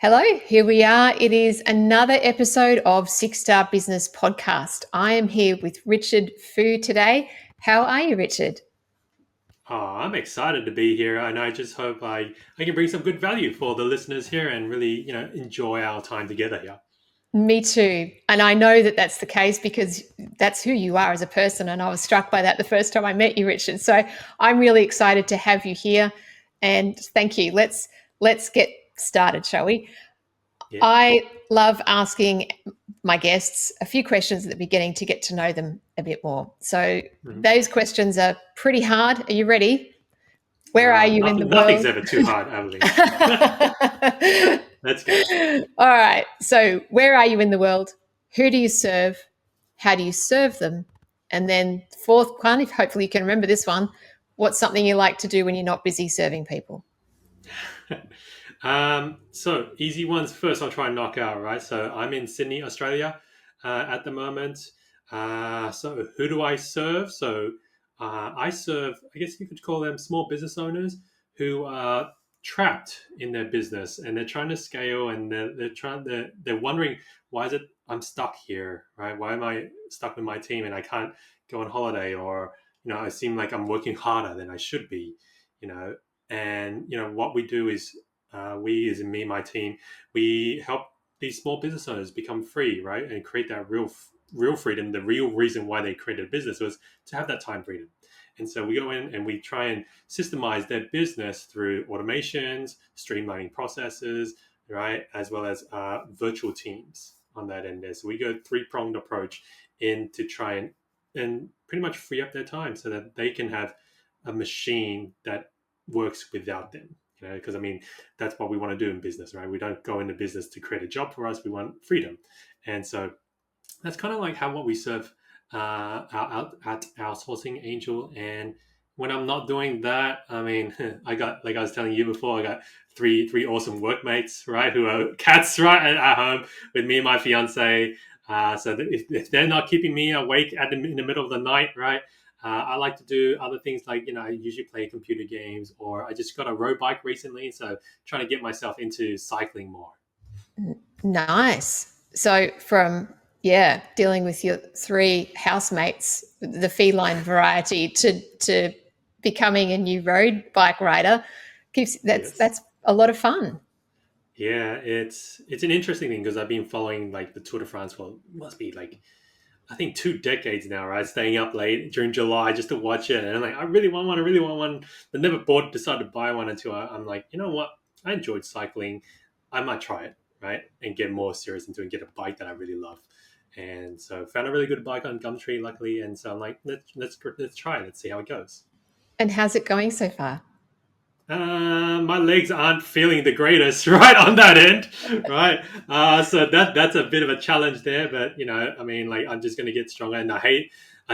Hello, here we are. It is another episode of Six Star Business Podcast. I am here with Richard Phu today. How are you, Richard? Oh, I'm excited to be here, and I just hope I can bring some good value for the listeners here and really, enjoy our time together here. Me too. And I know that that's the case because that's who you are as a person. And I was struck by that the first time I met you, Richard. So I'm really excited to have you here. And thank you. Let's get started, shall we? Yeah. I love asking my guests a few questions at the beginning to get to know them a bit more. So Mhm. those questions are pretty hard. Are you ready? Where are you in the Nothing's world? ever too hard, Evelyn. Let's go. All right. So, where are you in the world? Who do you serve? How do you serve them? And then, fourth one, if hopefully you can remember this one, what's something you like to do when you're not busy serving people? So easy ones first. I'll try and knock out. Right. So I'm in Sydney, Australia, at the moment. So who do I serve? So I serve. I guess you could call them small business owners who are trapped in their business and they're trying to scale and they're wondering why is it I'm stuck here, right? Why am I stuck with my team and I can't go on holiday, or I seem like I'm working harder than I should be, you know. And what we do is we, as in me and my team, we help these small business owners become free, right, and create that real freedom. The real reason why they created a business was to have that time freedom. And so we go in and we try and systemize their business through automations, streamlining processes, right, as well as virtual teams on that end there. So we go three-pronged approach in to try and pretty much free up their time so that they can have a machine that works without them. Because I mean, that's what we want to do in business, right? We don't go into business to create a job for us. We want freedom. And so that's kind of like how what we serve at outsourcing angel. And when I'm not doing that, I mean, I got, like I was telling you before, I got three awesome workmates, right, who are cats, right, at home with me and my fiance. So that if they're not keeping me awake in the middle of the night, right, I like to do other things like, I usually play computer games, or I just got a road bike recently, so trying to get myself into cycling more. Nice. So, from dealing with your three housemates, the feline variety, to becoming a new road bike rider, keeps Yes. that's a lot of fun. Yeah, it's an interesting thing because I've been following like the Tour de France for must be like I think 2 decades now, right? Staying up late during July just to watch it, and I'm like, I really want one. I really want one. But never bought, decided to buy one until I'm like, you know what? I enjoyed cycling. I might try it, right, and get more serious into it and get a bike that I really love. And so found a really good bike on Gumtree, luckily. And so I'm like, let's try it. Let's see how it goes. And how's it going so far? My legs aren't feeling the greatest, right, on that end, right. So that's a bit of a challenge there, but I mean, like I'm just gonna get stronger. And I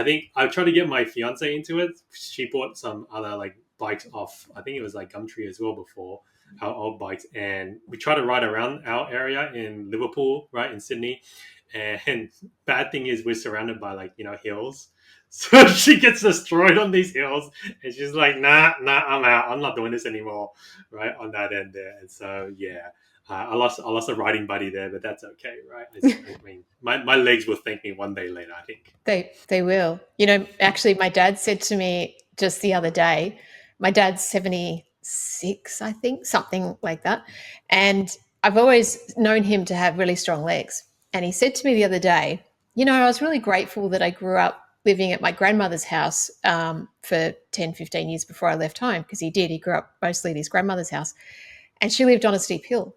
think I tried to get my fiance into it. She bought some other like bikes off. I think it was like Gumtree as well before our old bikes, and we try to ride around our area in Liverpool, right, in Sydney. And bad thing is we're surrounded by like hills. So she gets destroyed on these hills, and she's like, nah, I'm out. I'm not doing this anymore, right? On that end there, and so yeah, I lost a riding buddy there, but that's okay, right? I mean, my legs will thank me one day later, I think. They will. Actually, my dad said to me just the other day. My dad's 76, I think, something like that, and I've always known him to have really strong legs. And he said to me the other day, I was really grateful that I grew up living at my grandmother's house for 10, 15 years before I left home, because he did. He grew up mostly at his grandmother's house, and she lived on a steep hill.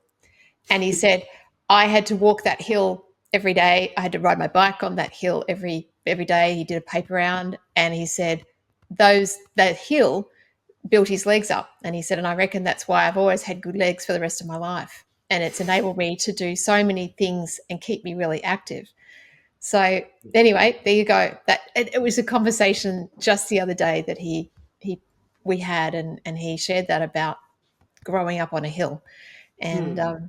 And he said, I had to walk that hill every day. I had to ride my bike on that hill every day. He did a paper round, and he said that hill built his legs up. And he said, and I reckon that's why I've always had good legs for the rest of my life. And it's enabled me to do so many things and keep me really active. So anyway, there you go. That it was a conversation just the other day that he we had, and he shared that about growing up on a hill. And Hmm.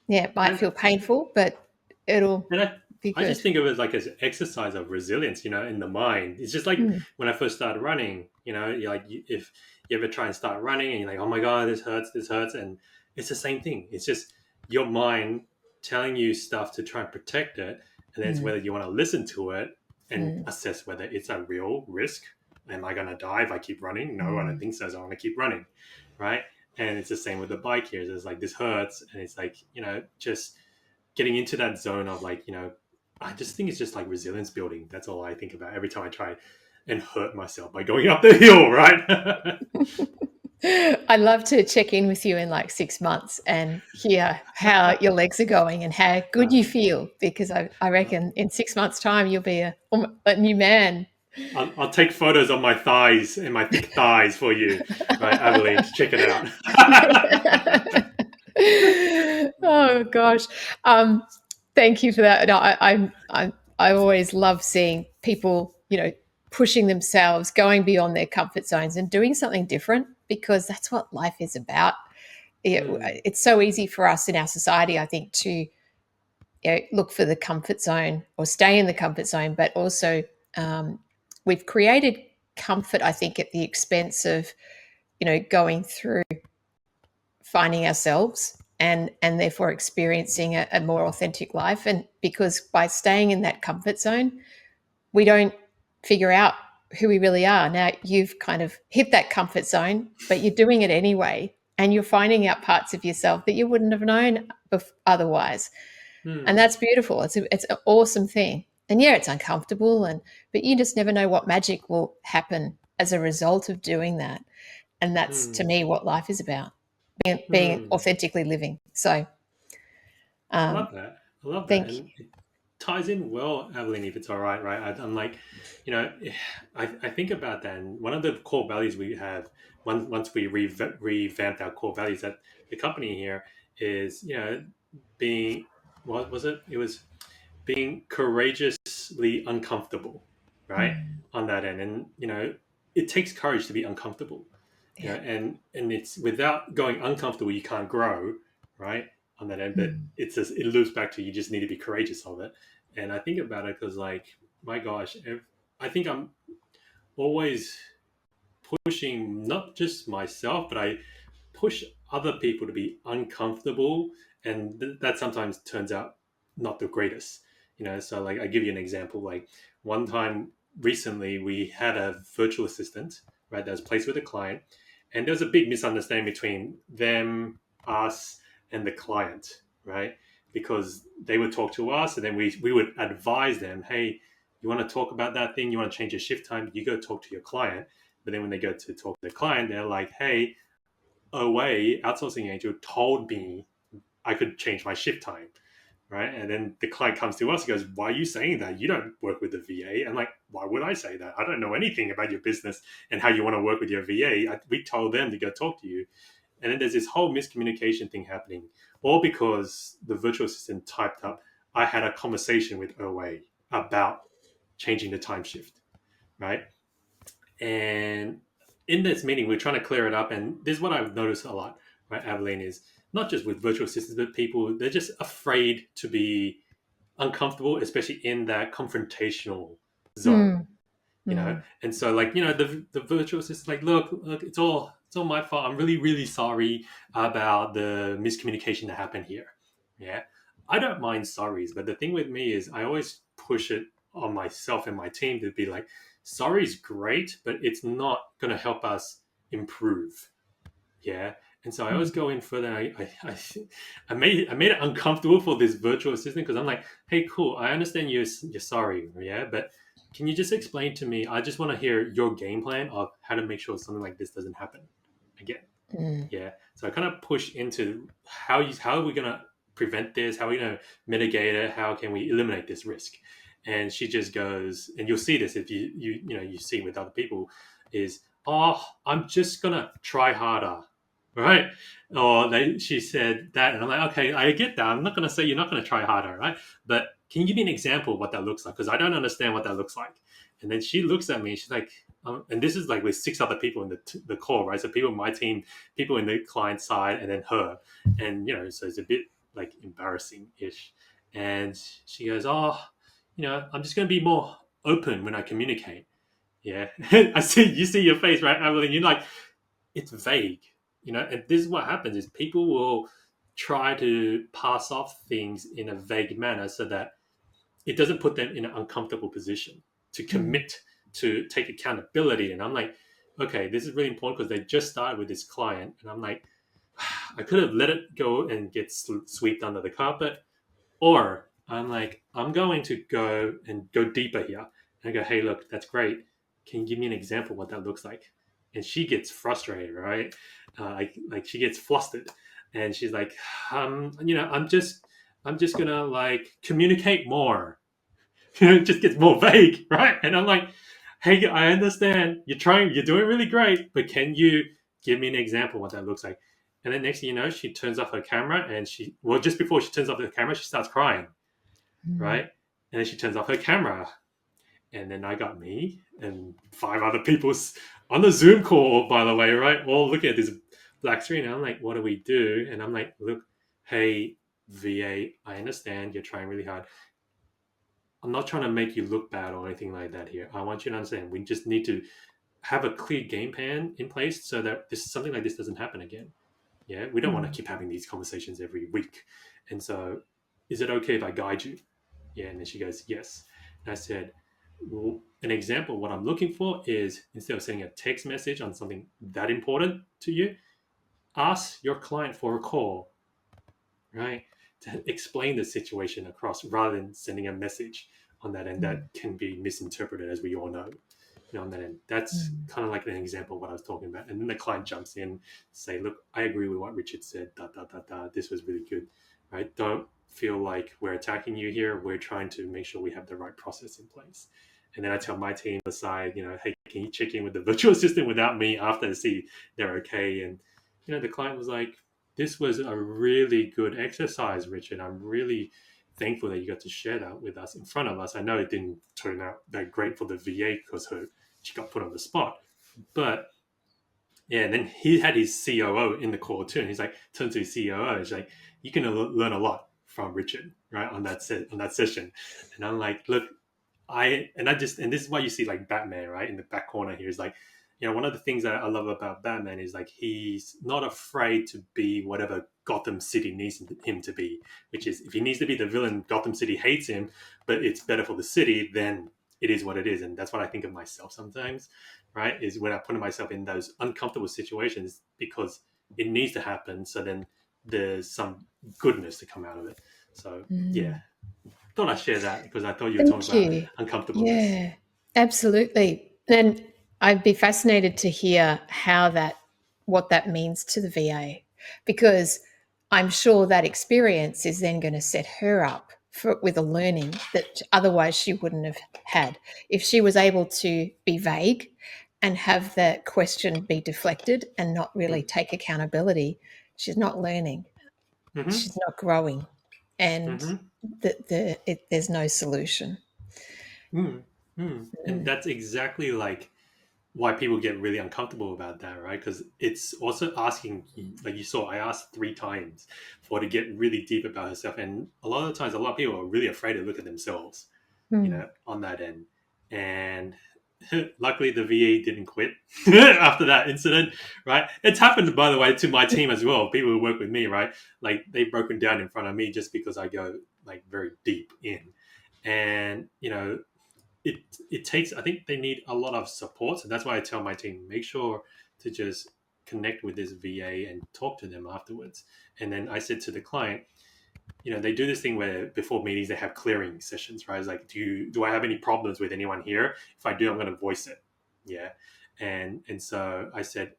yeah, it might And feel painful, but it'll and be I just good. think of it like as an exercise of resilience, in the mind. It's just like Mm. when I first started running. You're like if you ever try and start running and you're like, oh my god, this hurts, and it's the same thing. It's just your mind telling you stuff to try and protect it, and then it's Mm, whether you want to listen to it and mm, assess whether it's a real risk. Am I going to die if I keep running? No, I don't mm. think so. So I want to keep running, right? And it's the same with the bike here. It's like this hurts, and it's like just getting into that zone of like I just think it's just like resilience building. That's all I think about every time I try and hurt myself by going up the hill, right? I'd love to check in with you in like 6 months and hear how your legs are going and how good uh, you feel, because I reckon in 6 months' time you'll be a new man. I'll take photos of my thighs and my thick thighs for you, right, Abilene, to check it out. Oh gosh, um, thank you for that. No, I always love seeing people, pushing themselves, going beyond their comfort zones, and doing something different, because that's what life is about. Mm, It's so easy for us in our society, I think, to look for the comfort zone or stay in the comfort zone, but also we've created comfort, I think, at the expense of going through finding ourselves and therefore experiencing a more authentic life. And because by staying in that comfort zone, we don't figure out who we really are. Now you've kind of hit that comfort zone, but you're doing it anyway, and you're finding out parts of yourself that you wouldn't have known otherwise. And mm, that's beautiful. It's an awesome thing. And yeah, it's uncomfortable, but you just never know what magic will happen as a result of doing that. And that's, to mm, me, what life is about, being mm. authentically living. So I um, love that. I love that. thank And it ties in well, Abilene, if it's all right, right? I'm like, you know, I think about that. And one of the core values we have, once we revamped our core values at the company here, is, being, what was it? It was being courageously uncomfortable, right? you. On that end. And, it takes courage to be uncomfortable, Yeah. and it's without going uncomfortable, you can't grow, right? On that end. But Mm. it loops back to you just need to be courageous of it. And I think about it because, like, my gosh, I think I'm always pushing not just myself, but I push other people to be uncomfortable, and that sometimes turns out not the greatest. So like I give you an example. Like one time recently, we had a virtual assistant, right, that was placed with a client, and there was a big misunderstanding between them, us, and the client, right? Because they would talk to us, and then we would advise them, hey, you want to talk about that thing, you want to change your shift time, you go talk to your client. But then when they go to talk to the client, they're like, hey, OA outsourcing agent told me I could change my shift time, right? And then the client comes to us and goes, why are you saying that? You don't work with the VA. I'm like, why would I say that? I don't know anything about your business and how you want to work with your VA. We told them to go talk to you. And then there's this whole miscommunication thing happening, all because the virtual assistant typed up, I had a conversation with OA about changing the time shift, right? And in this meeting, we're trying to clear it up. And this is what I've noticed a lot, right, Abilene, is not just with virtual assistants, but people, they're just afraid to be uncomfortable, especially in that confrontational zone, Mm. Mm. And so, like, the virtual assistant, like, look, it's all my fault. I'm really, really sorry about the miscommunication that happened here. Yeah. I don't mind sorries, but the thing with me is I always push it on myself and my team to be like, sorry is great, but it's not going to help us improve. Yeah. And so I always Mm. go in further. I made it uncomfortable for this virtual assistant because I'm like, hey, cool. I understand you're sorry. Yeah. But can you just explain to me? I just want to hear your game plan of how to make sure something like this doesn't happen again. Mm. Yeah. So I kind of push into how are we going to prevent this? How are we going to mitigate it? How can we eliminate this risk? And she just goes, and you'll see this if you see with other people, is, oh, I'm just gonna try harder, right? Or she said that, and I'm like, okay, I get that. I'm not gonna say you're not gonna try harder, right? But can you give me an example of what that looks like? Because I don't understand what that looks like. And then she looks at me, she's like, and this is like with six other people in the call, right? So people in my team, people in the client side, and then her, and so it's a bit like embarrassing ish. And she goes, oh, I'm just going to be more open when I communicate. Yeah. You see your face, right, Evelyn? You're like, it's vague, and this is what happens is people will try to pass off things in a vague manner so that it doesn't put them in an uncomfortable position to commit, to take accountability. And I'm like, okay, this is really important because they just started with this client. And I'm like, I could have let it go and get swept under the carpet, or I'm like, I'm going to go deeper here. And I go, hey, look, that's great. Can you give me an example of what that looks like? And she gets frustrated, right? Like she gets flustered, and she's like, I'm just gonna like communicate more. It just gets more vague, right? And I'm like, hey, I understand you're doing really great, but can you give me an example of what that looks like? And then next thing you know, she turns off her camera, and just before she turns off the camera, she starts crying, right? And then she turns off her camera, and then I got me and five other people on the Zoom call, by the way, right? All looking at this black screen. And I'm like, what do we do? And I'm like, look, hey, VA, I understand you're trying really hard. I'm not trying to make you look bad or anything like that here. I want you to understand we just need to have a clear game plan in place so that something like this doesn't happen again. Yeah, we don't want to keep having these conversations every week. And so, is it okay if I guide you? Yeah, and then she goes, yes. And I said, well, an example of what I'm looking for is instead of sending a text message on something that important to you, ask your client for a call, right? To explain the situation across rather than sending a message on that end that can be misinterpreted, as we all know. On that end, that's kind of like an example of what I was talking about. And then the client jumps in, say, look, I agree with what Richard said, this was really good, right? Don't feel like we're attacking you here. We're trying to make sure we have the right process in place. And then I tell my team aside, hey, can you check in with the virtual assistant without me after to see they're okay? And the client was like, this was a really good exercise, Richard. I'm really thankful that you got to share that with us in front of us. I know it didn't turn out that great for the VA because she got put on the spot, but yeah. And then he had his COO in the call too, and he's like, turned to his COO, he's like, you can learn a lot from Richard, right, on that session. And I'm like, look, and this is why you see like Batman, right, in the back corner here is like, one of the things that I love about Batman is like he's not afraid to be whatever Gotham City needs him to be, which is if he needs to be the villain, Gotham City hates him, but it's better for the city, then it is what it is. And that's what I think of myself sometimes, right? Is when I put myself in those uncomfortable situations because it needs to happen. So then there's some goodness to come out of it. So yeah, thought I'd share that because I thought you were Thank talking about you. uncomfortableness. Yeah, absolutely. And I'd be fascinated to hear what that means to the VA, because I'm sure that experience is then going to set her up with a learning that otherwise she wouldn't have had. If she was able to be vague and have the question be deflected and not really take accountability, she's not learning, Mm-hmm. she's not growing, and Mm-hmm. there's no solution. Mm-hmm. And that's exactly like why people get really uncomfortable about that, right? Because it's also asking, like you saw, I asked 3 times for her to get really deep about herself. And a lot of the times, a lot of people are really afraid to look at themselves, on that end. And luckily, the VA didn't quit after that incident, right? It's happened, by the way, to my team as well. People who work with me, right? Like they've broken down in front of me just because I go like very deep in. And, it takes, I think they need a lot of support. So that's why I tell my team, make sure to just connect with this VA and talk to them afterwards. And then I said to the client, they do this thing where before meetings they have clearing sessions, right? It's like, do I have any problems with anyone here? If I do, I'm going to voice it. Yeah. And so I said,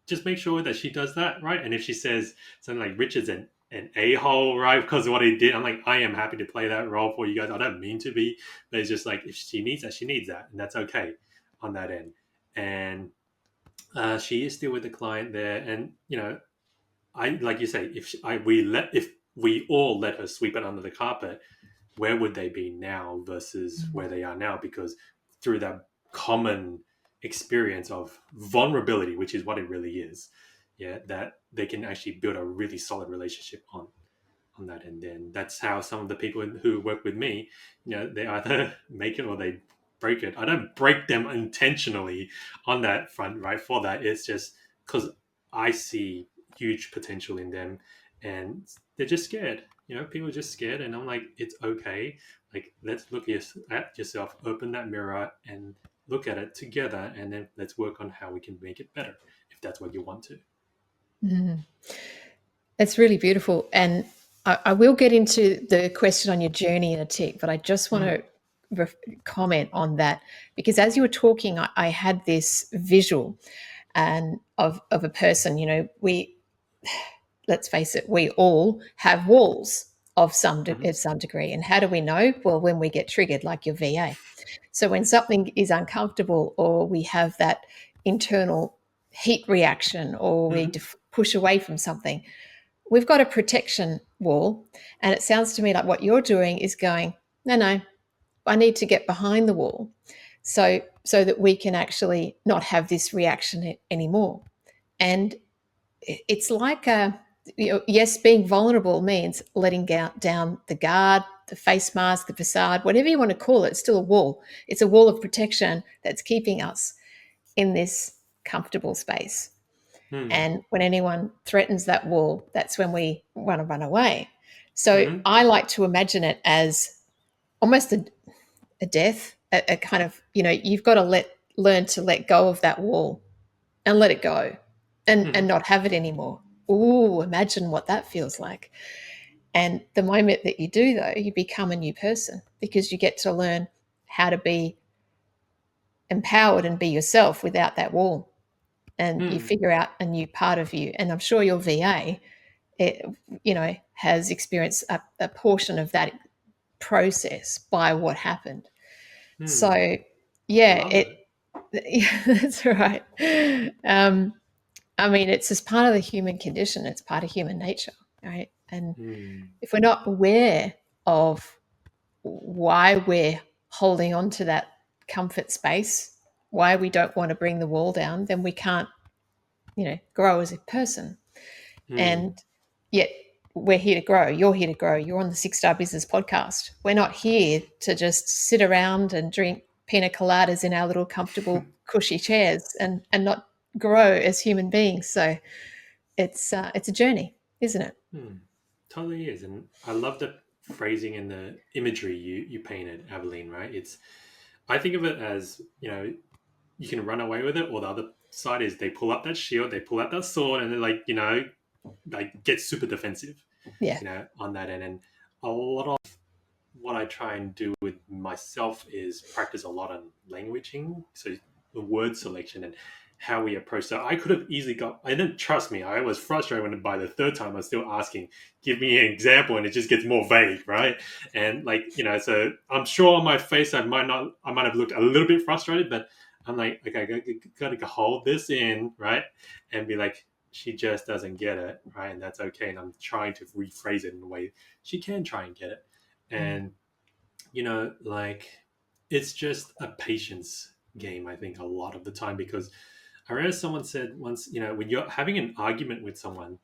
just make sure that she does that, right? And if she says something like Richard's an a-hole, right, because of what he did, I'm like, I am happy to play that role for you guys. I don't mean to be, but it's just like, if she needs that, she needs that, and that's okay on that end. And she is still with the client there, and I like you say, if we all let her sweep it under the carpet, where would they be now versus where they are now? Because through that common experience of vulnerability, which is what it really is, yeah, that they can actually build a really solid relationship on that. And then that's how some of the people who work with me, they either make it or they break it. I don't break them intentionally on that front, right? For that, it's just because I see huge potential in them, and they're just scared. People are just scared, and I'm like, it's okay. Like, let's look at yourself, open that mirror, and look at it together, and then let's work on how we can make it better, if that's what you want to. Mm. It's really beautiful. And I will get into the question on your journey in a tick, but I just want Mm-hmm. to comment on that, because as you were talking, I had this visual and of a person. We, let's face it, we all have walls of Mm-hmm. some degree. And how do we know? Well, when we get triggered, like your VA. So when something is uncomfortable, or we have that internal heat reaction, or we Mm-hmm. push away from something, we've got a protection wall. And it sounds to me like what you're doing is going, no, no, I need to get behind the wall, so that we can actually not have this reaction anymore. And it's like yes, being vulnerable means letting down the guard, the face mask, the facade, whatever you want to call it. It's still a wall. It's a wall of protection that's keeping us in this comfortable space. And when anyone threatens that wall, that's when we want to run away. So Mm-hmm. I like to imagine it as almost a death, a kind of, you've got to learn to let go of that wall and let it go, and Mm-hmm. not have it anymore. Ooh, imagine what that feels like. And the moment that you do, though, you become a new person, because you get to learn how to be empowered and be yourself without that wall. And you Mm-hmm. figure out a new part of you. And I'm sure your VA, it, has experienced a portion of that process by what happened. Mm-hmm. So, I yeah, love it. yeah, that's right. I mean, it's just part of the human condition. It's part of human nature, right? And Mm. if we're not aware of why we're holding on to that comfort space, why we don't want to bring the wall down, then we can't, grow as a person. Mm. And yet we're here to grow. You're here to grow. You're on the Six Star Business Podcast. We're not here to just sit around and drink pina coladas in our little comfortable, cushy chairs and not grow as human beings. So it's a journey, isn't it? Mm. Totally is, and I love the phrasing and the imagery you painted, Aveline. Right? I think of it as, you can run away with it, or the other side is they pull up that shield, they pull out that sword, and they're like, like get super defensive, Yeah. on that end. And a lot of what I try and do with myself is practice a lot on languaging, so the word selection and how we approach. So I could have easily got. I didn't trust me. I was frustrated when by the third time I was still asking, "Give me an example," and it just gets more vague, right? And so I'm sure on my face I might have looked a little bit frustrated, but I'm like, okay, I gotta hold this in, right, and be like, she just doesn't get it, right, and that's okay. And I'm trying to rephrase it in a way she can try and get it. Mm. And like, it's just a patience game, I think, a lot of the time. Because I remember someone said once, when you're having an argument with someone,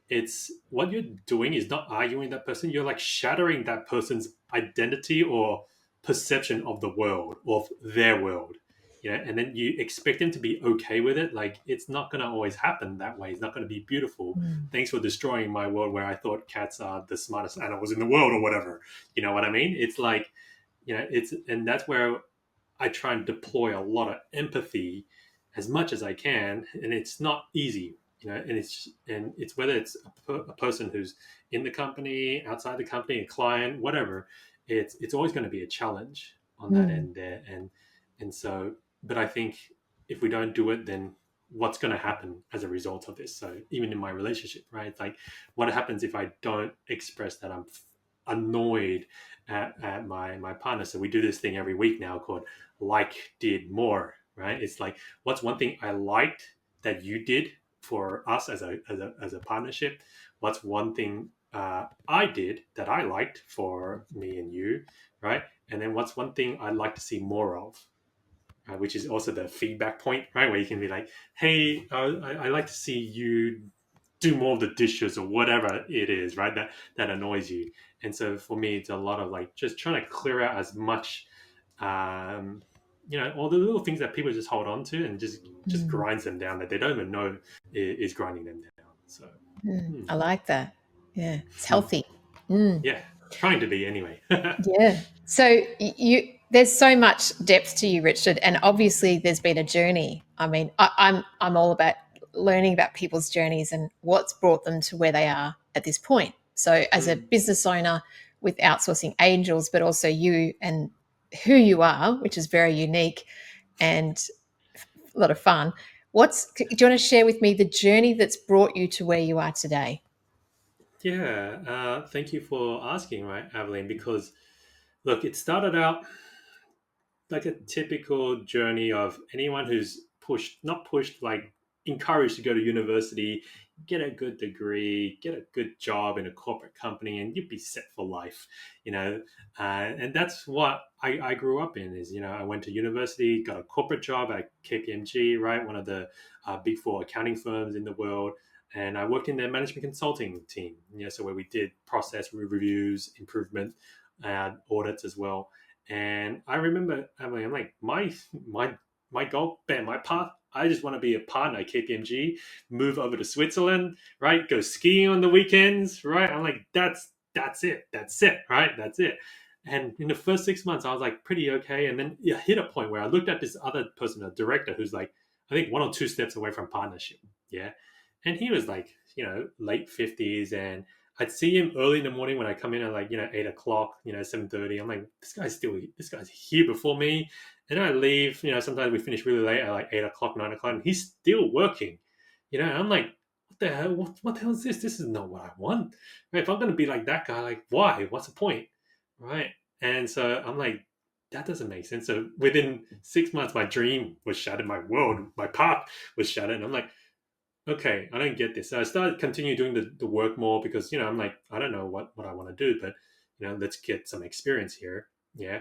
it's what you're doing is not arguing with that person, you're like shattering that person's identity or perception of the world, of their world. And then you expect them to be okay with it. Like, it's not going to always happen that way. It's not going to be beautiful. Mm. Thanks for destroying my world where I thought cats are the smartest animals in the world, or whatever. You know what I mean? It's like, and that's where I try and deploy a lot of empathy as much as I can, and it's not easy. And it's whether it's a person who's in the company, outside the company, a client, whatever. It's always going to be a challenge on that Mm. end there. And so, but I think if we don't do it, then what's going to happen as a result of this? So even in my relationship, right? It's like, what happens if I don't express that I'm annoyed at my partner? So we do this thing every week now called like, did, more, right? It's like, what's one thing I liked that you did for us as a partnership? What's one thing I did that I liked for me and you, right? And then what's one thing I'd like to see more of, which is also the feedback point, right? Where you can be like, hey, I like to see you do more of the dishes, or whatever it is, right? That annoys you. And so for me, it's a lot of like just trying to clear out as much, um, all the little things that people just hold on to, and just Mm. grinds them down, that they don't even know is grinding them down. So, I like that. Yeah, it's Hmm. healthy. Mm. Yeah, trying to be anyway. Yeah. So you there's so much depth to you, Richard, and obviously there's been a journey. I mean, I'm all about learning about people's journeys and what's brought them to where they are at this point. So as a Hmm. business owner with outsourcing angels, but also you and who you are, which is very unique and a lot of fun. Do you want to share with me the journey that's brought you to where you are today? Yeah, thank you for asking, right, Aveline? Because look, it started out like a typical journey of anyone who's pushed, not pushed, like encouraged to go to university, get a good degree, get a good job in a corporate company, and you'd be set for life, you know. And that's what I grew up in. Is I went to university, got a corporate job at KPMG, right, one of the big four accounting firms in the world. And I worked in their management consulting team, so where we did process reviews, improvement, audits as well. And I remember, I'm like, my goal, bam, my path. I just want to be a partner at KPMG, move over to Switzerland, right? Go skiing on the weekends, right? I'm like, that's it, right? That's it. And in the first 6 months, I was like pretty okay. And then it hit a point where I looked at this other person, a director, who's like, I think one or two steps away from partnership. Yeah. And he was like, late 50s, and I'd see him early in the morning when I come in at like 8 o'clock, 7:30. I'm like, this guy's here before me, and I leave. Sometimes we finish really late at like 8 o'clock, 9 o'clock, and he's still working. And I'm like, what the hell? What the hell is this? This is not what I want. Right? If I'm gonna be like that guy, like why? What's the point? Right? And so I'm like, that doesn't make sense. So within 6 months, my dream was shattered, my world, my path was shattered, and I'm like, okay, I don't get this. So I started continue doing the work more because, I'm like, I don't know what I want to do, but, let's get some experience here. Yeah.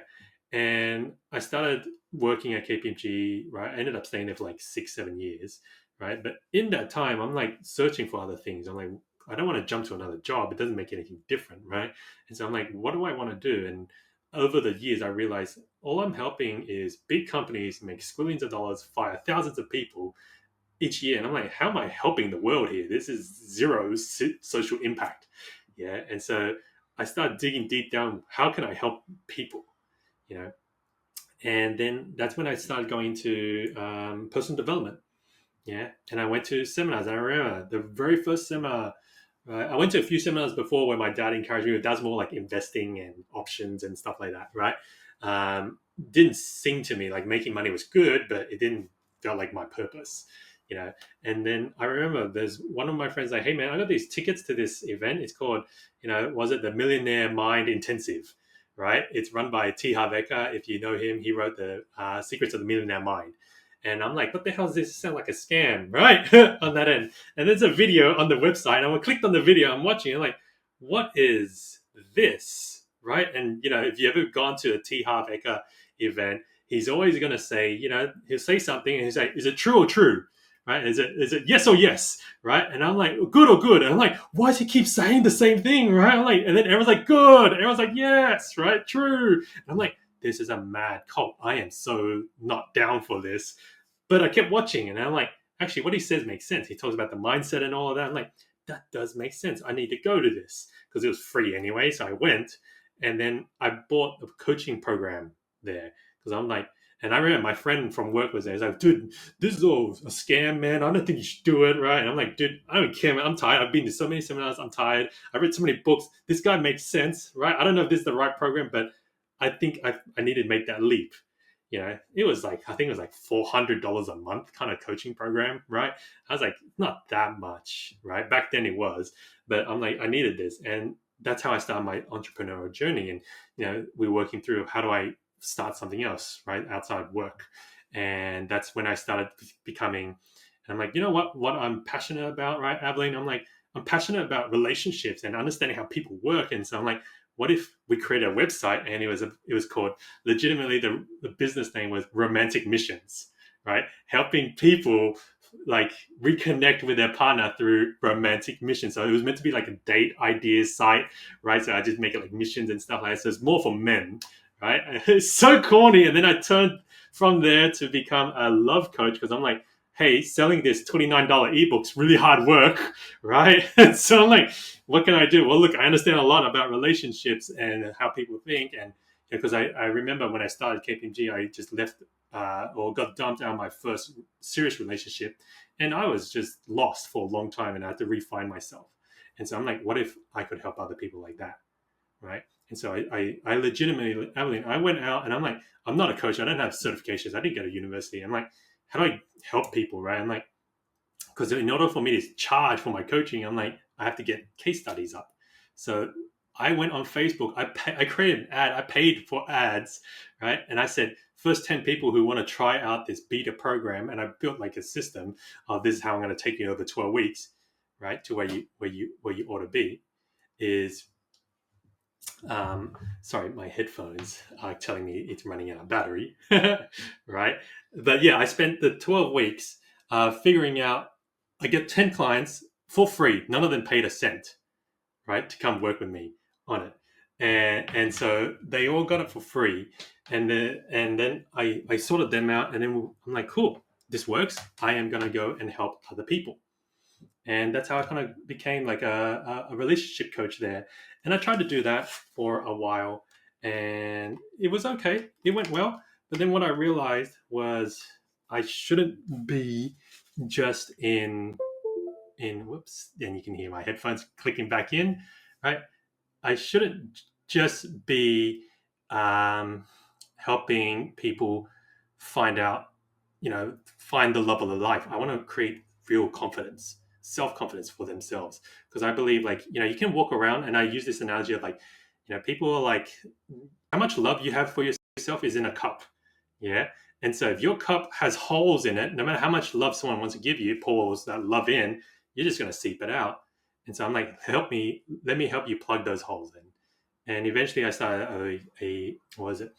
And I started working at KPMG, right? I ended up staying there for like 6, 7 years, right? But in that time, I'm like searching for other things. I'm like, I don't want to jump to another job. It doesn't make anything different, right? And so I'm like, what do I want to do? And over the years, I realized all I'm helping is big companies make squillions of dollars, fire thousands of people each year. And I'm like, how am I helping the world here? This is zero social impact. Yeah. And so I started digging deep down. How can I help people? You know, and then that's when I started going to personal development. Yeah. And I went to seminars. I remember the very first seminar. I went to a few seminars before where my dad encouraged me, but that's more like investing and options and stuff like that, right? Didn't sing to me. Like making money was good, but it didn't feel like my purpose, you know. And then I remember there's one of my friends like, hey man, I got these tickets to this event. It's called, was it the Millionaire Mind Intensive, right? It's run by T. Harv Eker. If you know him, he wrote the Secrets of the Millionaire Mind. And I'm like, what the hell does this sound like a scam, right? On that end. And there's a video on the website. And I clicked on the video. I'm watching. I'm like, what is this, right? And if you ever gone to a T. Harv Eker event, he's always going to say, he'll say something and he's like, is it true or true? Right? Is it yes or yes? Right? And I'm like, good or good? And I'm like, why does he keep saying the same thing? Right? I'm like, and then everyone's like, good. Everyone's like, yes, right? True. And I'm like, this is a mad cult. I am so not down for this. But I kept watching and I'm like, actually, what he says makes sense. He talks about the mindset and all of that. I'm like, that does make sense. I need to go to this because it was free anyway. So I went and then I bought a coaching program there because I'm like, and I remember my friend from work was there. He's like, dude, this is all a scam, man. I don't think you should do it, right? And I'm like, dude, I don't care, man. I'm tired. I've been to so many seminars. I'm tired. I read so many books. This guy makes sense, right? I don't know if this is the right program, but I think I need to make that leap. It was like, I think it was like $400 a month kind of coaching program, right? I was like, not that much, right? Back then it was, but I'm like, I needed this. And that's how I started my entrepreneurial journey. And, we're working through how do I start something else, right? Outside work. And that's when I started becoming, and I'm like, what I'm passionate about, right, Aveline? I'm like, I'm passionate about relationships and understanding how people work. And so I'm like, what if we create a website and it was called legitimately the business name was Romantic Missions, right? Helping people like reconnect with their partner through romantic missions. So it was meant to be like a date ideas site, right? So I just make it like missions and stuff like that. So it's more for men, right? It's so corny. And then I turned from there to become a love coach because I'm like, hey, selling this $29 ebook's really hard work, right? And so I'm like, what can I do? Well, look, I understand a lot about relationships and how people think. And because I remember when I started KPMG, I just left or got dumped out of my first serious relationship. And I was just lost for a long time and I had to refine myself. And so I'm like, what if I could help other people like that? Right. And so I legitimately, Evelyn, I went out and I'm like, I'm not a coach. I don't have certifications. I didn't go to university. I'm like, how do I help people? Right. I'm like, because in order for me to charge for my coaching, I'm like, I have to get case studies up. So I went on Facebook. I created an ad. I paid for ads, right? And I said, first 10 people who want to try out this beta program, and I built like a system of this is how I'm going to take you over 12 weeks, right, to where you ought to be. Is sorry, my headphones are telling me it's running out of battery, right? But yeah, I spent the 12 weeks figuring out. I get 10 clients for free. None of them paid a cent, right, to come work with me on it. And so they all got it for free. And then I sorted them out. And then I'm like, cool, this works. I am going to go and help other people. And that's how I kind of became like a relationship coach there. And I tried to do that for a while. And it was okay. It went well. But then what I realized was I shouldn't be just in whoops, and you can hear my headphones clicking back in, right? I shouldn't just be helping people find out, find the love of their life. I want to create real confidence, self-confidence for themselves. Because I believe, like, you can walk around, and I use this analogy of like, people are like, how much love you have for yourself is in a cup. Yeah. And so if your cup has holes in it, no matter how much love someone wants to give you, pours that love in, you're just going to seep it out. And so I'm like, let me help you plug those holes in. And eventually I started what was it?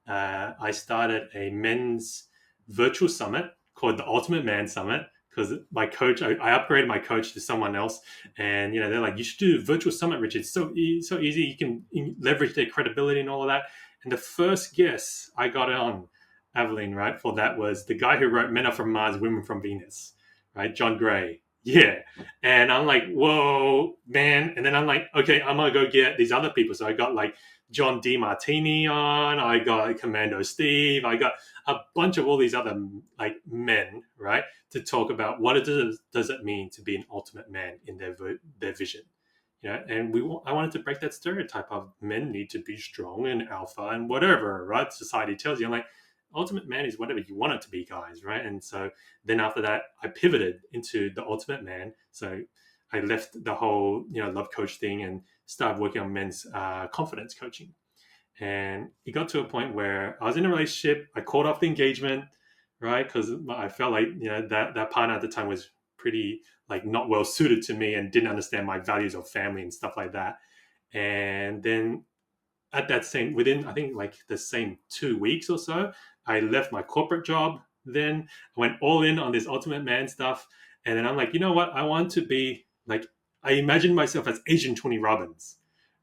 I started a men's virtual summit called the Ultimate Man Summit because my coach, I upgraded my coach to someone else, and they're like, you should do a virtual summit, Richard. It's so easy. You can leverage their credibility and all of that. And the first guest I got on, Aveline, right, for that was the guy who wrote Men Are From Mars, Women From Venus, right, John Gray. Yeah. And I'm like, whoa, man. And then I'm like, okay, I'm going to go get these other people. So I got like John DeMartini on, I got Commando Steve, I got a bunch of all these other like men, right, to talk about what does it mean to be an ultimate man in their vision. And I wanted to break that stereotype of men need to be strong and alpha and whatever, right? Society tells you. I'm like, ultimate man is whatever you want it to be, guys, right? And so then after that, I pivoted into the ultimate man. So I left the whole love coach thing and started working on men's confidence coaching. And it got to a point where I was in a relationship. I called off the engagement, right? Because I felt like that partner at the time was pretty like not well suited to me and didn't understand my values of family and stuff like that. And then at that same within I think like the same 2 weeks or so, I left my corporate job. Then I went all in on this ultimate man stuff. And then I'm like, you know what? I want to be like, I imagined myself as Asian Tony Robbins.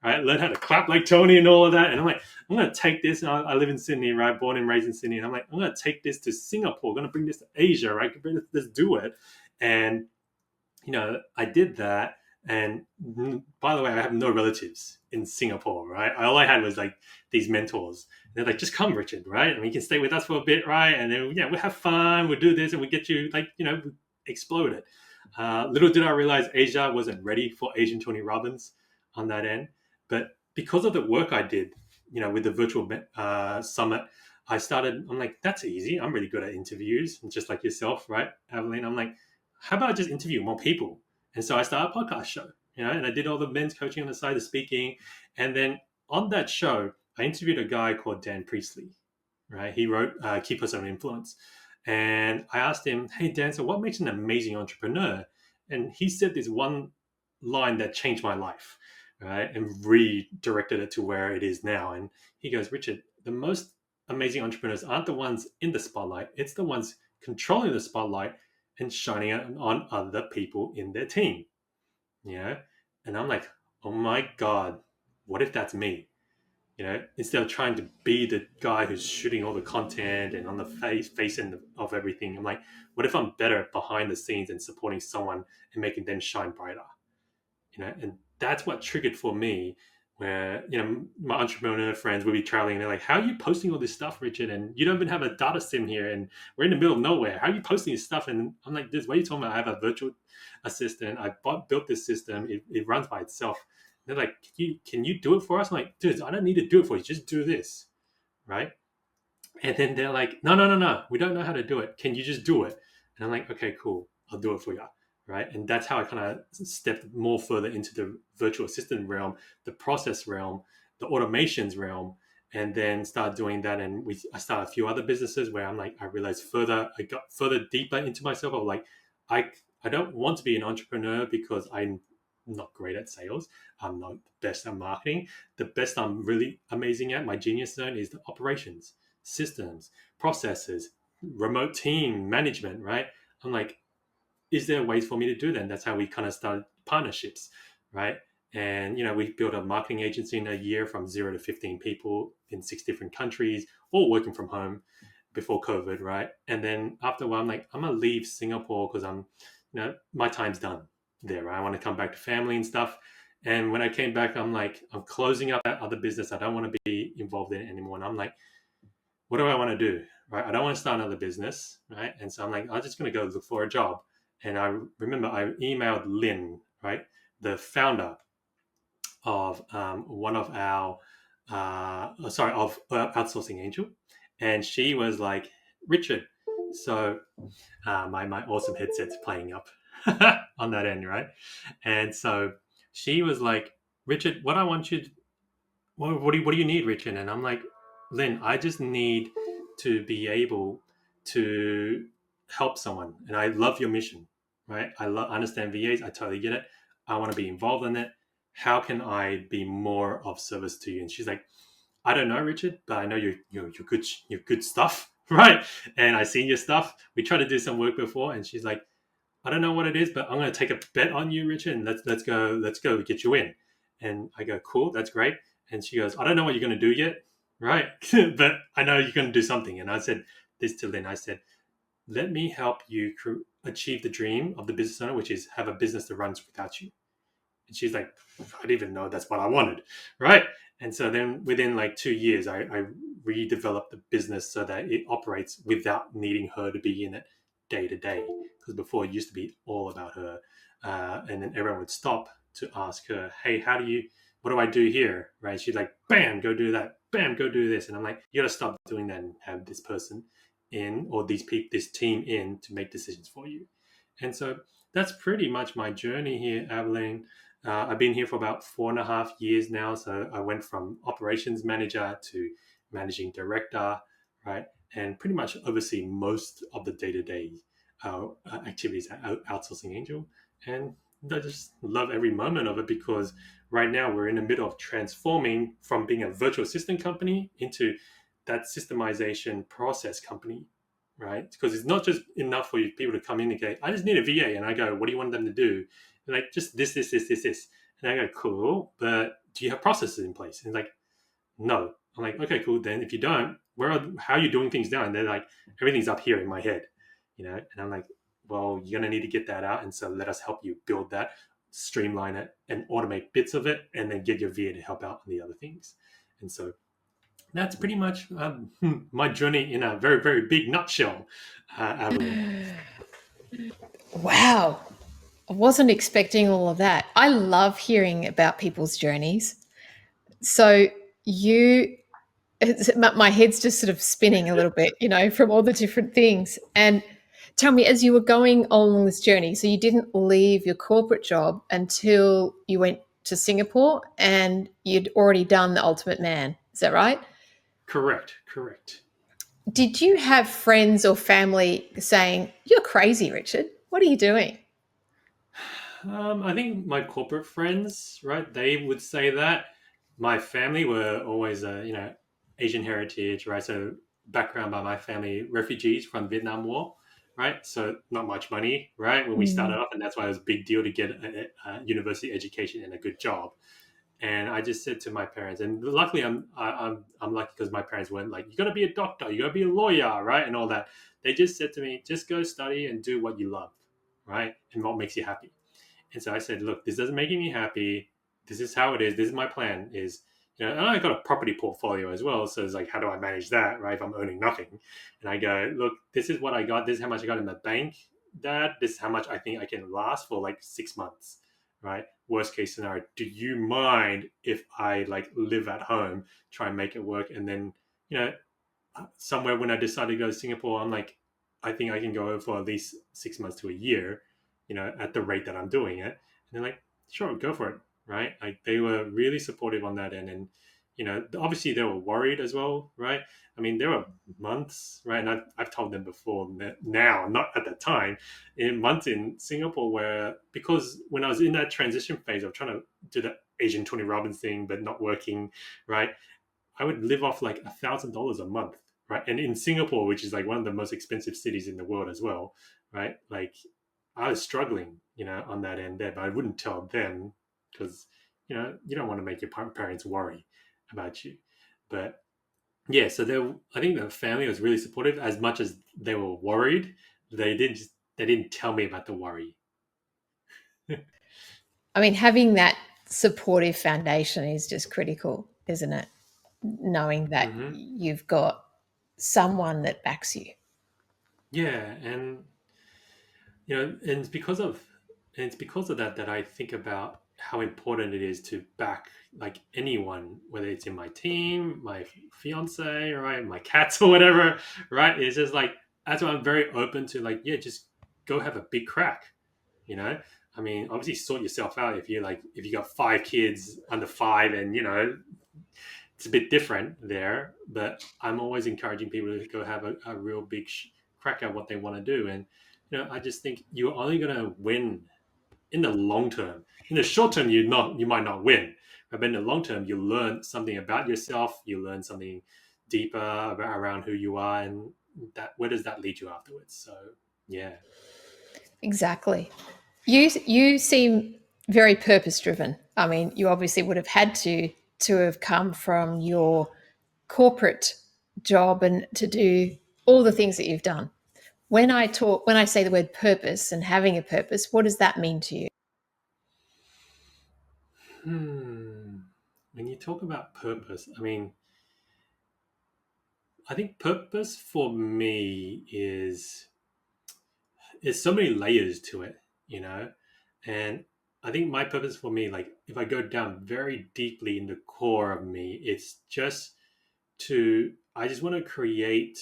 Right, learn how to clap like Tony and all of that. And I'm like, I'm going to take this. And I live in Sydney, right? Born and raised in Sydney. And I'm like, I'm going to take this to Singapore. I'm going to bring this to Asia, right? Let's do it. And, I did that. And by the way, I have no relatives in Singapore, right? All I had was like these mentors. And they're like, just come, Richard, right? And you can stay with us for a bit, right? And then, we'll have fun. We'll do this and we get you like, explode it. Little did I realize Asia wasn't ready for Asian Tony Robbins on that end. But because of the work I did, with the virtual summit, I'm like, that's easy. I'm really good at interviews, just like yourself, right, Aveline? I'm like, how about I just interview more people? And so I started a podcast show, and I did all the men's coaching on the side, the speaking. And then on that show, I interviewed a guy called Dan Priestley, right? He wrote Key Personal Influence. And I asked him, hey, Dan, so what makes an amazing entrepreneur? And he said this one line that changed my life, right? And redirected it to where it is now. And he goes, Richard, the most amazing entrepreneurs aren't the ones in the spotlight. It's the ones controlling the spotlight and shining it on other people in their team. And I'm like, oh my God, what if that's me? instead of trying to be the guy who's shooting all the content and on the face end of everything, I'm like, what if I'm better behind the scenes and supporting someone and making them shine brighter? And that's what triggered for me, where my entrepreneur friends would be traveling and they're like, how are you posting all this stuff, Richard, and you don't even have a data sim here and we're in the middle of nowhere, how are you posting this stuff? And I'm like, this, what are you talking about? I have a virtual assistant, built this system, it runs by itself. And they're like, can you do it for us? I'm like, dude, I don't need to do it for you, just do this, right? And then they're like, no, no, no, no, we don't know how to do it. Can you just do it? And I'm like, okay, cool. I'll do it for you. Right. And that's how I kind of stepped more further into the virtual assistant realm, the process realm, the automations realm, and then started doing that. And I started a few other businesses where I'm like, I realized I got further deeper into myself. I was like, I don't want to be an entrepreneur because I'm not great at sales. I'm not the best at marketing. The best I'm really amazing at, my genius zone, is the operations, systems, processes, remote team management, right? I'm like, is there ways for me to do that? And that's how we kind of started partnerships, right? And we built a marketing agency in a year from 0 to 15 people in 6 different countries, all working from home before COVID, right? And then after a while, I'm like, I'm gonna leave Singapore because my time's done there, right? I want to come back to family and stuff. And when I came back, I'm like, I'm closing up that other business. I don't want to be involved in it anymore. And I'm like, what do I want to do? Right? I don't want to start another business, right? And so I'm like, I'm just going to go look for a job. And I remember I emailed Lynn, right, the founder of one of our, of Outsourcing Angel, and she was like, Richard. So my awesome headset's playing up on that end, right? And so she was like, Richard, what I want you to, what do you need, Richard? And I'm like, Lynn, I just need to be able to help someone. And I love your mission, right? Understand VAs. I totally get it. I want to be involved in it. How can I be more of service to you? And she's like, I don't know, Richard, but I know you're good. You're good stuff, right? And I seen your stuff. We tried to do some work before, and she's like, I don't know what it is, but I'm going to take a bet on you, Richard, and let's go get you in. And I go, cool, that's great. And she goes, I don't know what you're going to do yet, right? But I know you're going to do something. And I said this to Lynn. I said, let me help you achieve the dream of the business owner, which is have a business that runs without you. And she's like, I didn't even know that's what I wanted, right? And so then within like 2 years, I redeveloped the business so that it operates without needing her to be in it day to day. Because before it used to be all about her. And then everyone would stop to ask her, hey, what do I do here? Right? She's like, bam, go do that. Bam, go do this. And I'm like, you got to stop doing that and have this person in, or this team in, to make decisions for you. And so that's pretty much my journey here, Aveline. I've been here for about 4.5 years now. So I went from operations manager to managing director, right? And pretty much oversee most of the day-to-day activities at Outsourcing Angel. And I just love every moment of it, because right now we're in the middle of transforming from being a virtual assistant company into that systemization process company, right? Because it's not just enough for people to come in and go, I just need a VA. And I go, what do you want them to do? And like, just this, this, this, this, this. And I go, cool, but do you have processes in place? And like, no. I'm like, okay, cool. Then if you don't, how are you doing things now? And they're like, everything's up here in my head, And I'm like, well, you're going to need to get that out. And so let us help you build that, streamline it, and automate bits of it, and then get your VA to help out on the other things. And so that's pretty much my journey in a very, very big nutshell, Aveline. Wow. I wasn't expecting all of that. I love hearing about people's journeys. So my head's just sort of spinning a little bit, from all the different things. And tell me, as you were going along this journey, so you didn't leave your corporate job until you went to Singapore, and you'd already done the Ultimate Man. Is that right? Correct. Did you have friends or family saying, you're crazy, Richard? What are you doing? I think my corporate friends, right, they would say that. My family were always, Asian heritage, right? So background by my family, refugees from Vietnam War, right? So not much money, right, when we started off, and that's why it was a big deal to get a university education and a good job. And I just said to my parents, and luckily I'm lucky because my parents weren't like, you got to be a doctor, you got to be a lawyer, right, and all that. They just said to me, just go study and do what you love, right, and what makes you happy. And so I said, look, this doesn't make me happy. This is how it is. This is my plan. Is, and I got a property portfolio as well. So it's like, how do I manage that, right? If I'm earning nothing, and I go, look, this is what I got. This is how much I got in the bank. Dad, this is how much I think I can last for like 6 months, right? Worst case scenario. Do you mind if I like live at home, try and make it work, and then you know somewhere when I decided to go to Singapore, I'm like, I think I can go for at least 6 months to a year, at the rate that I'm doing it. And they're like, sure, go for it. Right. Like they were really supportive on that end. And, obviously they were worried as well. Right. I mean, there were months, right. And I've told them before now, not at the time, in months in Singapore where, because when I was in that transition phase of trying to do the Asian Tony Robbins thing, but not working, right, I would live off like $1,000 a month, right? And in Singapore, which is like one of the most expensive cities in the world as well, right? Like I was struggling, on that end there, but I wouldn't tell them because, you don't want to make your parents worry about you. But yeah, so I think the family was really supportive as much as they were worried. They didn't tell me about the worry. I mean, having that supportive foundation is just critical, isn't it? Knowing that Hmm. you've got someone that backs you. Yeah, and and it's because of that I think about how important it is to back like anyone, whether it's in my team, my fiance, right, my cats or whatever, right. It's just like that's why I'm very open to like, yeah, just go have a big crack, you know. I mean, obviously sort yourself out if you got 5 kids under 5, and it's a bit different there. But I'm always encouraging people to go have a real big crack at what they want to do. And I just think you're only going to win in the long term. In the short term, you might not win, but in the long term, you learn something about yourself. You learn something deeper around who you are, and that where does that lead you afterwards? So yeah. Exactly. You seem very purpose driven. I mean, you obviously would have had to have come from your corporate job and to do all the things that you've done. When I say the word purpose and having a purpose, what does that mean to you? When you talk about purpose, I think purpose for me is there's so many layers to it, you know, and I think my purpose for me, like if I go down very deeply in the core of me, it's just I just want to create,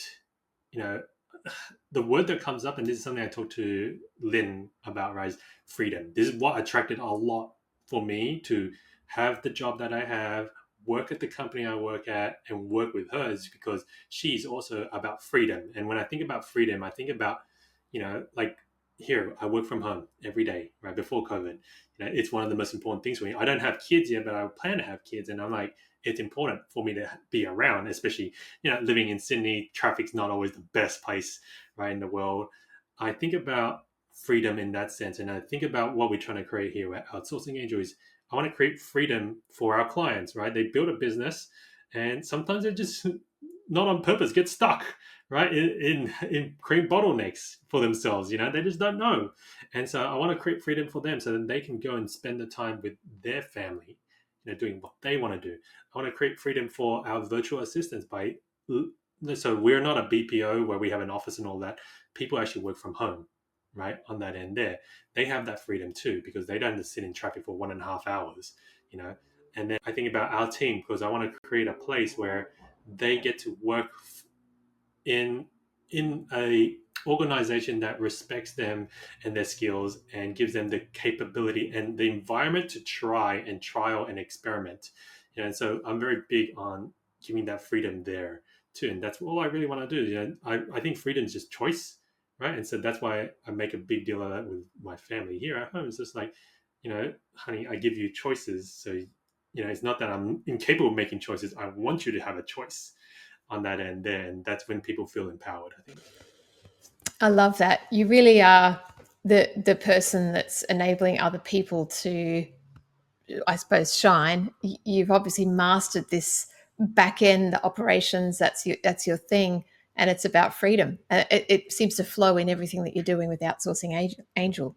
you know, the word that comes up, and this is something I talked to Lynn about, right? Is freedom. This is what attracted a lot for me to have the job that I have, work at the company I work at, and work with her is because she's also about freedom. And when I think about freedom, I think about, like here, I work from home every day, right? Before COVID, it's one of the most important things for me. I don't have kids yet, but I plan to have kids. And I'm like, it's important for me to be around, especially, living in Sydney, traffic's not always the best place, right, in the world. I think about freedom in that sense. And I think about what we're trying to create here at Outsourcing Angel is I want to create freedom for our clients, right? They build a business and sometimes they just not on purpose get stuck, right? In create bottlenecks for themselves, they just don't know. And so I want to create freedom for them so that they can go and spend the time with their family, doing what they want to do. I want to create freedom for our virtual assistants by so we're not a BPO where we have an office and all that. People actually work from home, right? On that end there, they have that freedom too because they don't have to sit in traffic for 1.5 hours, you know. And then I think about our team because I want to create a place where they get to work in a organization that respects them and their skills and gives them the capability and the environment to try and trial and experiment. And so I'm very big on giving that freedom there too. And that's all I really want to do. I think freedom is just choice, right? And so that's why I make a big deal of that with my family here at home. It's just like, honey, I give you choices. So, it's not that I'm incapable of making choices. I want you to have a choice on that end there. And that's when people feel empowered, I think. I love that. You really are the person that's enabling other people to I suppose, shine. You've obviously mastered this back end operations. That's your thing, and it's about freedom. It seems to flow in everything that you're doing with outsourcing Angel,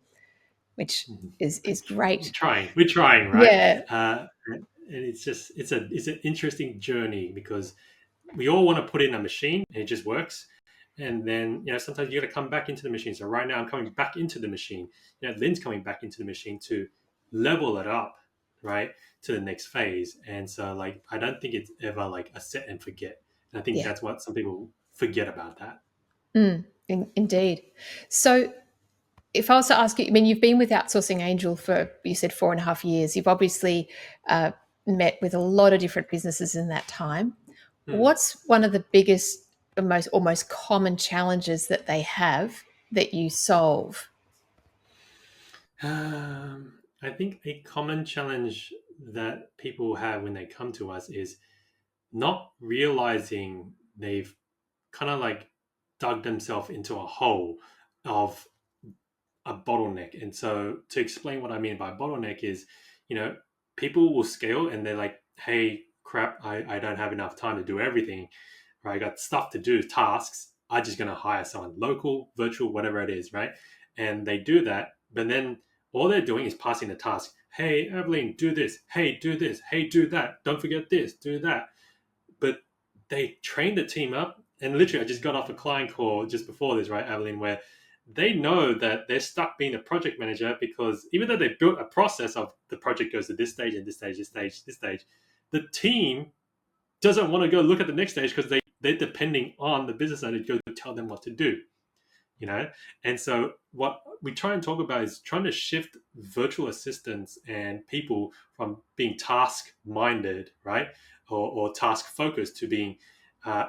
which is great. We're trying, right? Yeah, And it's just it's an interesting journey because we all want to put in a machine and it just works. And then, sometimes you got to come back into the machine. So right now I'm coming back into the machine. Lynn's coming back into the machine to level it up, right, to the next phase. And so, like, I don't think it's ever like a set and forget. And I think yeah, that's what some people forget about that. indeed. So, if I was to ask you, I mean, you've been with Outsourcing Angel for, you said, 4.5 years. You've obviously uh, met with a lot of different businesses in that time. Hmm. What's one of the biggest, most common challenges that they have that you solve? I think a common challenge that people have when they come to us is not realizing they've kind of like dug themselves into a hole of a bottleneck. And so, to explain what I mean by bottleneck is, you know, people will scale and they're like, hey, crap, I don't have enough time to do everything. Right? I got stuff to do, tasks. I'm just going to hire someone local, virtual, whatever it is. Right? And they do that. But then all they're doing is passing the task. Hey, Evelyn, do this. Hey, do this. Hey, do that. Don't forget this, do that. But they train the team up. And literally, I just got off a client call just before this, right, Evelyn, where they know that they're stuck being a project manager because even though they built a process of the project goes to this stage and this stage, this stage, this stage, the team doesn't want to go look at the next stage because they're depending on the business owner to go tell them what to do, you know? And so what we try and talk about is trying to shift virtual assistants and people from being task minded, right? Or task focused to being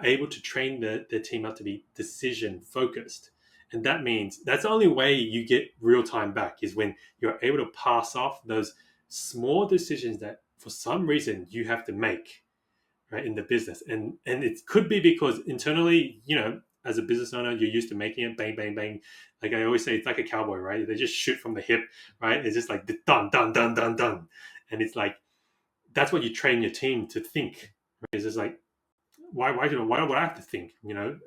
able to train the team up to be decision focused. And that means that's the only way you get real time back is when you're able to pass off those small decisions that for some reason you have to make, right, in the business. And it could be because internally, as a business owner, you're used to making it bang bang bang. Like I always say, it's like a cowboy, right? They just shoot from the hip, right? It's just like done done done done done. And it's like that's what you train your team to think, right? It's just like why would I have to think?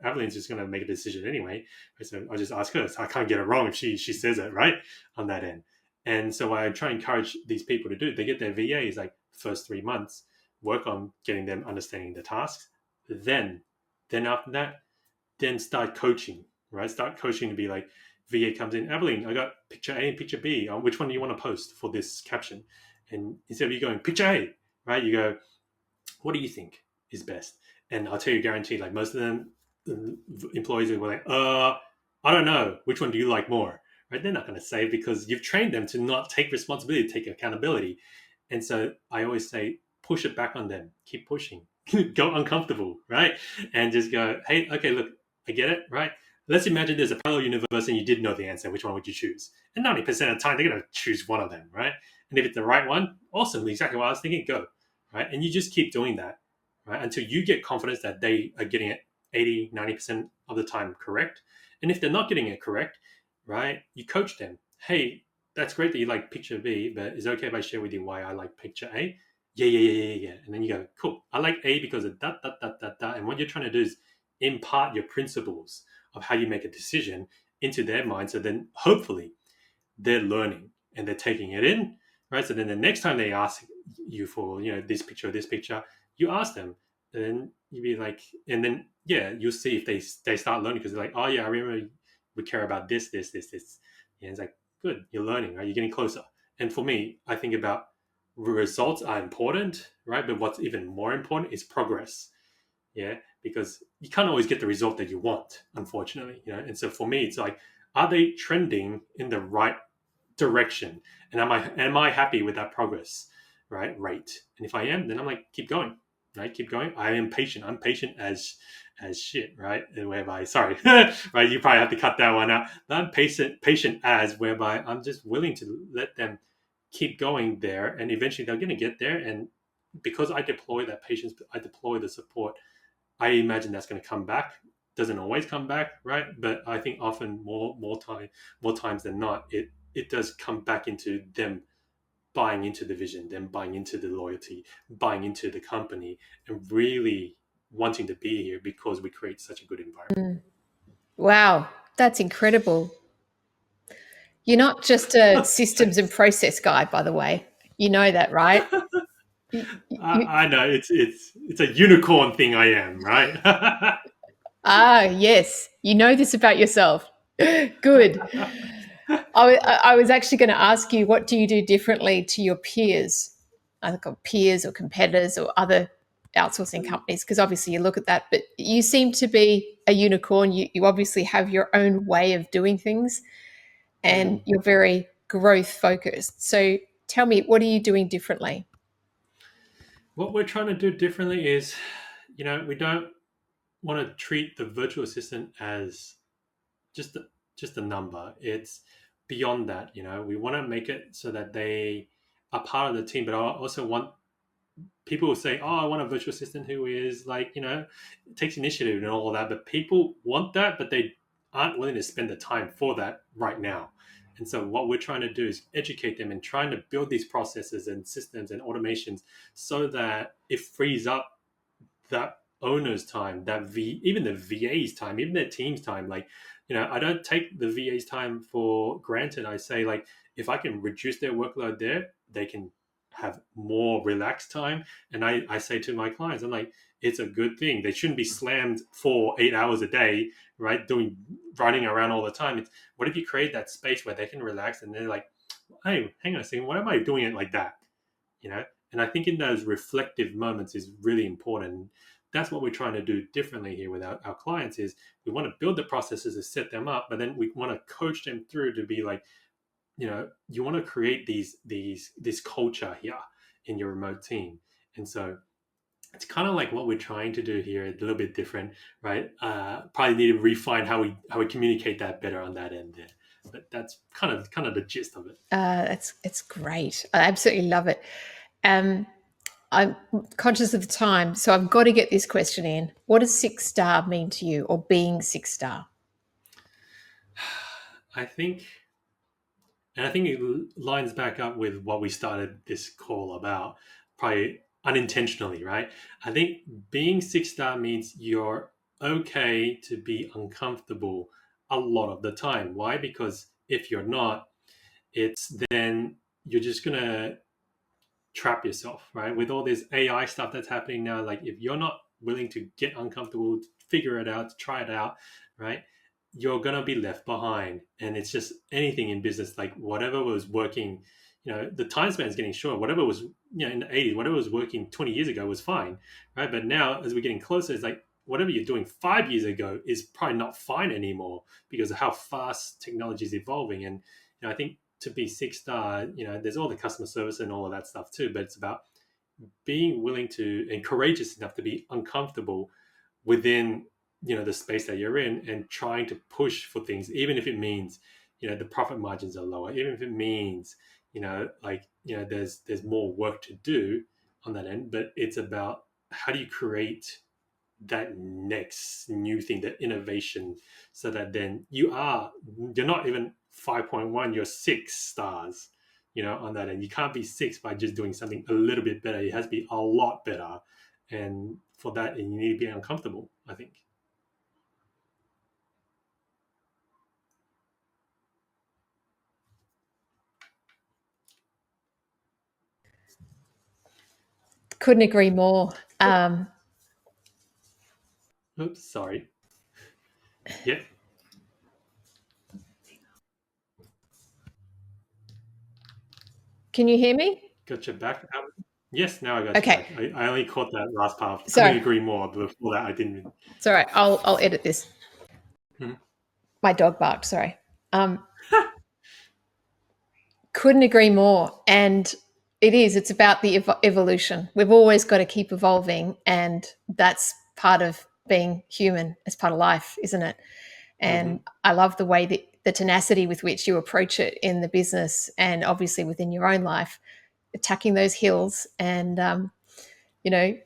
Evelyn's just gonna make a decision anyway. So I'll just ask her. So I can't get it wrong if she says it right on that end. And so I try and encourage these people to do. They get their VAs like first 3 months, work on getting them understanding the tasks. Then, then after that, then start coaching. Right, start coaching to be like VA comes in. Evelyn, I got picture A and picture B. Which one do you want to post for this caption? And instead of you going picture A, right, you go, what do you think is best? And I'll tell you, guaranteed, like most of them employees were like, I don't know. Which one do you like more? Right? They're not going to say because you've trained them to not take responsibility, take accountability. And so I always say, push it back on them. Keep pushing. Go uncomfortable, right? And just go, hey, okay, look, I get it, right? Let's imagine there's a parallel universe and you did know the answer. Which one would you choose? And 90% of the time, they're going to choose one of them, right? And if it's the right one, awesome, exactly what I was thinking, go, right? And you just keep doing that, right? Until you get confidence that they are getting it 80, 90% of the time correct. And if they're not getting it correct, right, you coach them. Hey, that's great that you like picture B, but is it okay if I share with you why I like picture A? Yeah, yeah, yeah, yeah, yeah. And then you go, cool. I like A because of that, that, that, that, that. And what you're trying to do is impart your principles of how you make a decision into their mind. So then hopefully they're learning and they're taking it in, right? So then the next time they ask you for, this picture, you ask them, and then you be like, and then yeah, you'll see if they start learning because they're like, oh yeah, I remember we care about this, this, this, this. And it's like, good, you're learning, right? You're getting closer. And for me, I think about results are important, right? But what's even more important is progress. Yeah, because you can't always get the result that you want, unfortunately. And so for me, it's like, are they trending in the right direction? And am I happy with that progress, right, rate? And if I am, then I'm like, keep going, right? Keep going. I am patient. I'm patient as shit, right? And whereby, sorry, right? You probably have to cut that one out. But I'm patient as whereby I'm just willing to let them keep going there, and eventually they're going to get there. And because I deploy that patience, I deploy the support. I imagine that's going to come back. Doesn't always come back, right? But I think often more times than not, it does come back into them buying into the vision, then buying into the loyalty, buying into the company, and really wanting to be here because we create such a good environment. Wow, that's incredible. You're not just a systems and process guy, by the way. You know that, right? I know it's a unicorn thing. I am right. Yes, you know this about yourself. Good. I was actually going to ask you, what do you do differently to your peers, either peers or competitors or other outsourcing companies? Because obviously you look at that, but you seem to be a unicorn. You obviously have your own way of doing things, and Mm. you're very growth focused. So tell me, what are you doing differently? What we're trying to do differently is, we don't want to treat the virtual assistant as just a, just a number. It's beyond that. We want to make it so that they are part of the team, but I also want people will say, "Oh, I want a virtual assistant who is like, takes initiative and all of that." But people want that, but they aren't willing to spend the time for that right now. And so, what we're trying to do is educate them and trying to build these processes and systems and automations so that it frees up that owner's time, even the VA's time, even their team's time. Like, I don't take the VA's time for granted. I say, like, if I can reduce their workload there, they can have more relaxed time. And I say to my clients, I'm like, it's a good thing. They shouldn't be slammed for 8 hours a day, right? Running around all the time. It's what if you create that space where they can relax and they're like, hey, hang on a second, why am I doing it like that? You know, and I think in those reflective moments is really important. That's what we're trying to do differently here with our clients is we want to build the processes to set them up, but then we want to coach them through to be like, you want to create this culture here in your remote team. And so it's kind of like what we're trying to do here, a little bit different, right? Probably need to refine how we communicate that better on that end there. But that's kind of the gist of it. It's great. I absolutely love it. Um, I'm conscious of the time, so I've got to get this question in. What does 6 star mean to you, or being 6 star? I think And I think it lines back up with what we started this call about, probably unintentionally, right? I think being 6 star means you're okay to be uncomfortable a lot of the time. Why? Because if you're not, it's then you're just going to trap yourself, right? With all this AI stuff that's happening now, like if you're not willing to get uncomfortable, figure it out, try it out, right? You're gonna be left behind. And it's just anything in business, like whatever was working, the time span is getting short. Whatever was, in the 80s, whatever was working 20 years ago was fine, right? But now as we're getting closer, it's like whatever you're doing 5 years ago is probably not fine anymore because of how fast technology is evolving. And I think to be 6 star, there's all the customer service and all of that stuff too, but it's about being willing to and courageous enough to be uncomfortable within the space that you're in and trying to push for things, even if it means the profit margins are lower, even if it means there's more work to do on that end. But it's about how do you create that next new thing, that innovation, so that then you're not even 5.1, you're 6 stars, on that end. You can't be 6 by just doing something a little bit better. It has to be a lot better. And for that, you need to be uncomfortable, I think. Couldn't agree more. Oops, sorry. Yeah, Can you hear me? got your back. Yes, now I got you Okay, back. I only caught that last part. Couldn't sorry. agree more. Before that, I didn't. It's all right. I'll edit this. Mhm. My dog barked. Sorry. Um, couldn't agree more. And it's about the evolution. We've always got to keep evolving, and that's part of being human. It's part of life, isn't it? And Mhm. I love the way that the tenacity with which you approach it in the business, and obviously within your own life, attacking those hills, and you know,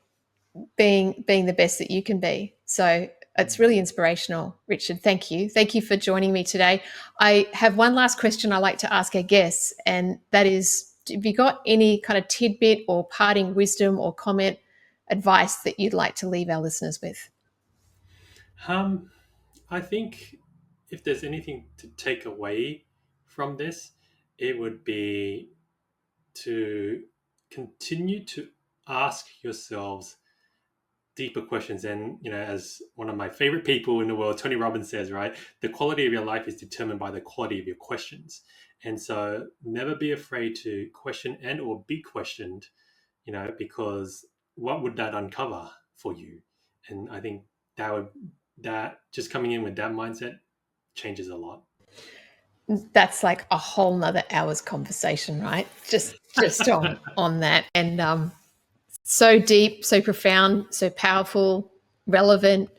being the best that you can be. So it's really inspirational, Richard. Thank you. Thank you for joining me today. I have one last question I like to ask our guests, and that is, have you got any kind of tidbit or parting wisdom or comment, advice that you'd like to leave our listeners with? I think if there's anything to take away from this, it would be to continue to ask yourselves deeper questions. And, as one of my favorite people in the world, Tony Robbins, says, right, the quality of your life is determined by the quality of your questions. And so never be afraid to question and or be questioned, because what would that uncover for you? And I think that just coming in with that mindset changes a lot. That's like a whole nother hour's conversation, right? Just on that. And so deep, so profound, so powerful, relevant,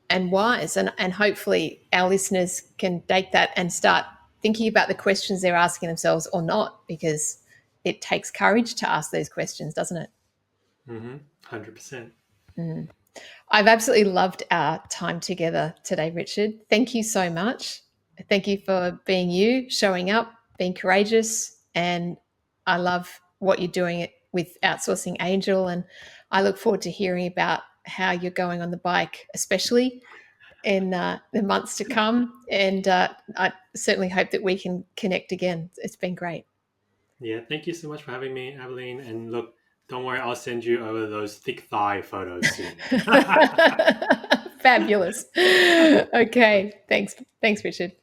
and wise. And hopefully our listeners can take that and start thinking about the questions they're asking themselves, or not, because it takes courage to ask those questions, doesn't it? 100%. I've absolutely loved our time together today, Richard. Thank you so much. Thank you for being you, showing up, being courageous. And I love what you're doing with Outsourcing Angel. And I look forward to hearing about how you're going on the bike, especially in the months to come. And I certainly hope that we can connect again. It's been great. Yeah, thank you so much for having me, Aveline. And look, don't worry, I'll send you over those thick thigh photos soon. Fabulous. Okay. Thanks, Richard.